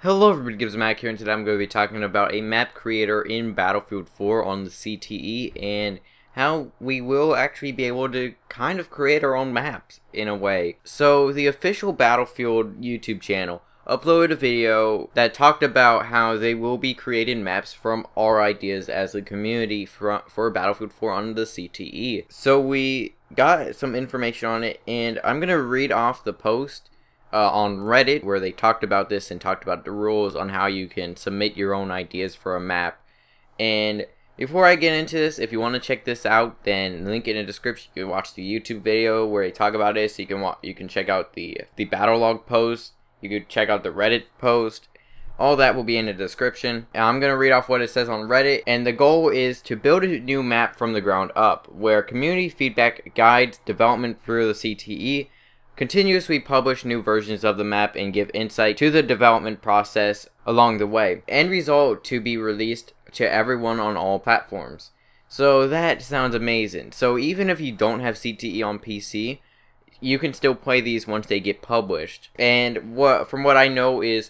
Hello everybody, Gibbs Mac here, and today I'm going to be talking about a map creator in Battlefield 4 on the CTE and how we will actually be able to kind of create our own maps in a way. So the official Battlefield YouTube channel uploaded a video that talked about how they will be creating maps from our ideas as a community for Battlefield 4 on the CTE. So we got some information on it, and I'm going to read off the post on Reddit where they talked about this and talked about the rules on how you can submit your own ideas for a map. And before I get into this, if you want to check this out, then link in the description. You can watch the YouTube video where they talk about this. You can check out the battle log post. You can check out the Reddit post. All that will be in the description. And I'm going to read off what it says on Reddit. And the goal is to build a new map from the ground up, where community feedback guides development through the CTE, continuously publish new versions of the map, and give insight to the development process along the way. End result to be released to everyone on all platforms. So that sounds amazing. So even if you don't have CTE on PC, you can still play these once they get published. And from what I know is,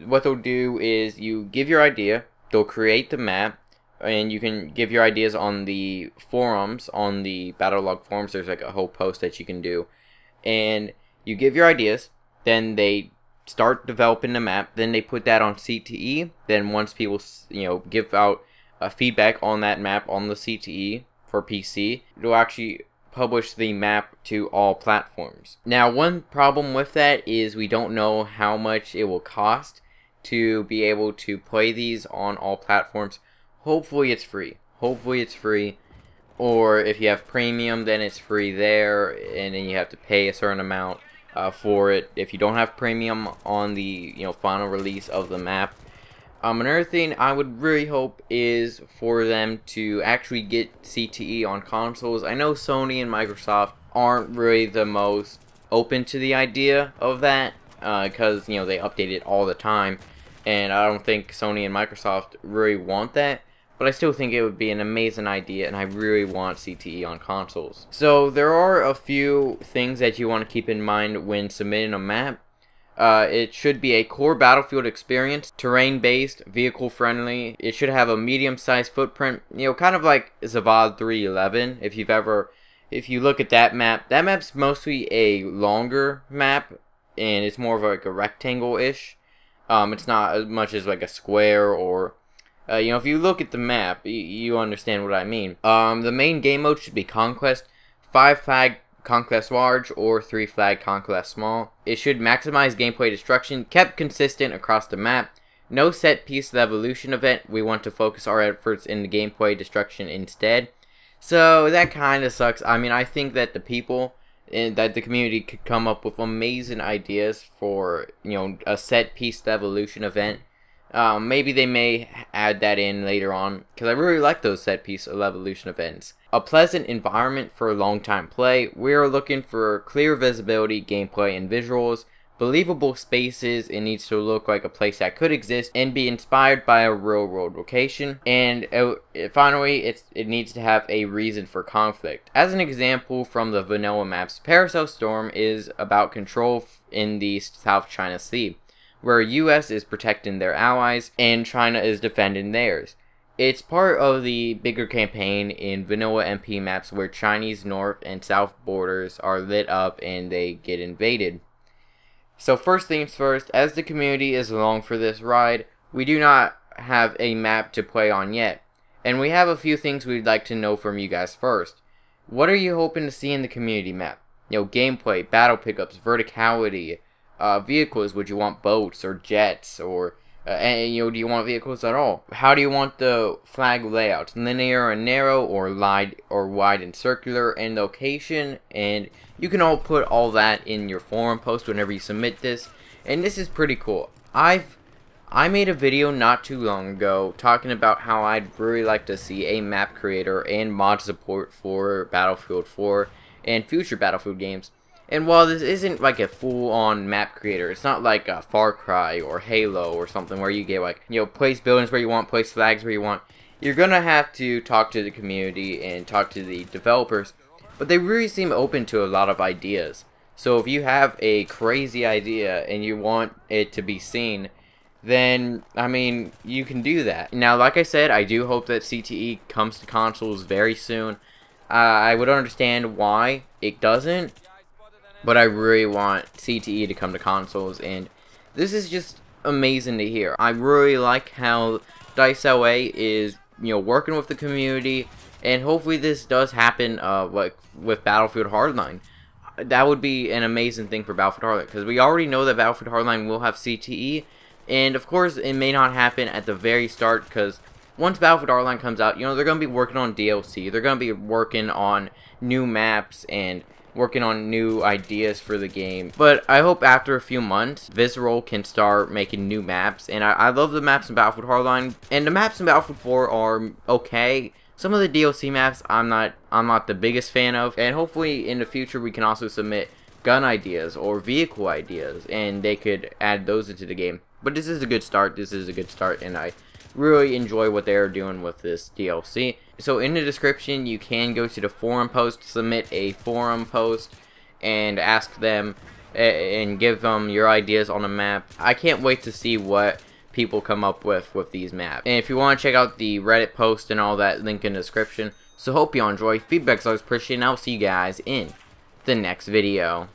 what they'll do is you give your idea, they'll create the map, and you can give your ideas on the forums, on the battle log forums. There's like a whole post that you can do. And you give your ideas, then they start developing the map, then they put that on CTE. Then once people, give out feedback on that map on the CTE for PC, it'll actually publish the map to all platforms. Now, one problem with that is we don't know how much it will cost to be able to play these on all platforms. Hopefully it's free. Hopefully it's free. Or if you have premium, then it's free there, and then you have to pay a certain amount for it if you don't have premium on the final release of the map. Another thing I would really hope is for them to actually get CTE on consoles. I know Sony and Microsoft aren't really the most open to the idea of that because they update it all the time, and I don't think Sony and Microsoft really want that. But I still think it would be an amazing idea, and I really want CTE on consoles. So there are a few things that you want to keep in mind when submitting a map. It should be a core Battlefield experience, terrain-based, vehicle-friendly. It should have a medium-sized footprint, kind of like Zavad 311. If you look at that map's mostly a longer map, and it's more of like a rectangle-ish. It's not as much as like a square or... if you look at the map, you understand what I mean. The main game mode should be Conquest, 5-flag Conquest Large, or 3-flag Conquest Small. It should maximize gameplay destruction, kept consistent across the map. No set piece evolution event. We want to focus our efforts in the gameplay destruction instead. So that kind of sucks. I mean, I think that the people that the community could come up with amazing ideas for a set piece evolution event. Maybe they may add that in later on, because I really like those set piece evolution events. A pleasant environment for long time play. We are looking for clear visibility, gameplay, and visuals. Believable spaces. It needs to look like a place that could exist and be inspired by a real world location. And finally, it needs to have a reason for conflict. As an example from the vanilla maps, Paracel Storm is about control in the South China Sea, where US is protecting their allies and China is defending theirs. It's part of the bigger campaign in vanilla MP maps where Chinese north and south borders are lit up and they get invaded. So first things first, as the community is along for this ride, we do not have a map to play on yet. And we have a few things we'd like to know from you guys first. What are you hoping to see in the community map? Gameplay, battle pickups, verticality, vehicles. Would you want boats or jets, or do you want vehicles at all? How do you want the flag layouts? Linear and narrow, or wide and circular, and location? And you can all put all that in your forum post whenever you submit this. And this is pretty cool. I made a video not too long ago talking about how I'd really like to see a map creator and mod support for Battlefield 4 and future Battlefield games. And while this isn't like a full-on map creator, it's not like a Far Cry or Halo or something where you get like, place buildings where you want, place flags where you want. You're gonna have to talk to the community and talk to the developers, but they really seem open to a lot of ideas. So if you have a crazy idea and you want it to be seen, then, I mean, you can do that. Now, like I said, I do hope that CTE comes to consoles very soon. I would understand why it doesn't, but I really want CTE to come to consoles, and this is just amazing to hear. I really like how Dice LA is, working with the community, and hopefully this does happen, like with Battlefield Hardline. That would be an amazing thing for Battlefield Hardline, because we already know that Battlefield Hardline will have CTE, and of course it may not happen at the very start, because once Battlefield Hardline comes out, they're going to be working on DLC, they're going to be working on new maps, and working on new ideas for the game. But I hope after a few months, Visceral can start making new maps, and I love the maps in Battlefield Hardline, and the maps in Battlefield 4 are okay. Some of the DLC maps I'm not the biggest fan of, and hopefully in the future we can also submit gun ideas or vehicle ideas, and they could add those into the game. But this is a good start, and I really enjoy what they're doing with this DLC. So in the description, you can go to the forum post, submit a forum post, and ask them and give them your ideas on a map. I can't wait to see what people come up with these maps. And if you want to check out the Reddit post and all that, link in the description. So hope you all enjoy. Feedback's always appreciated, and I'll see you guys in the next video.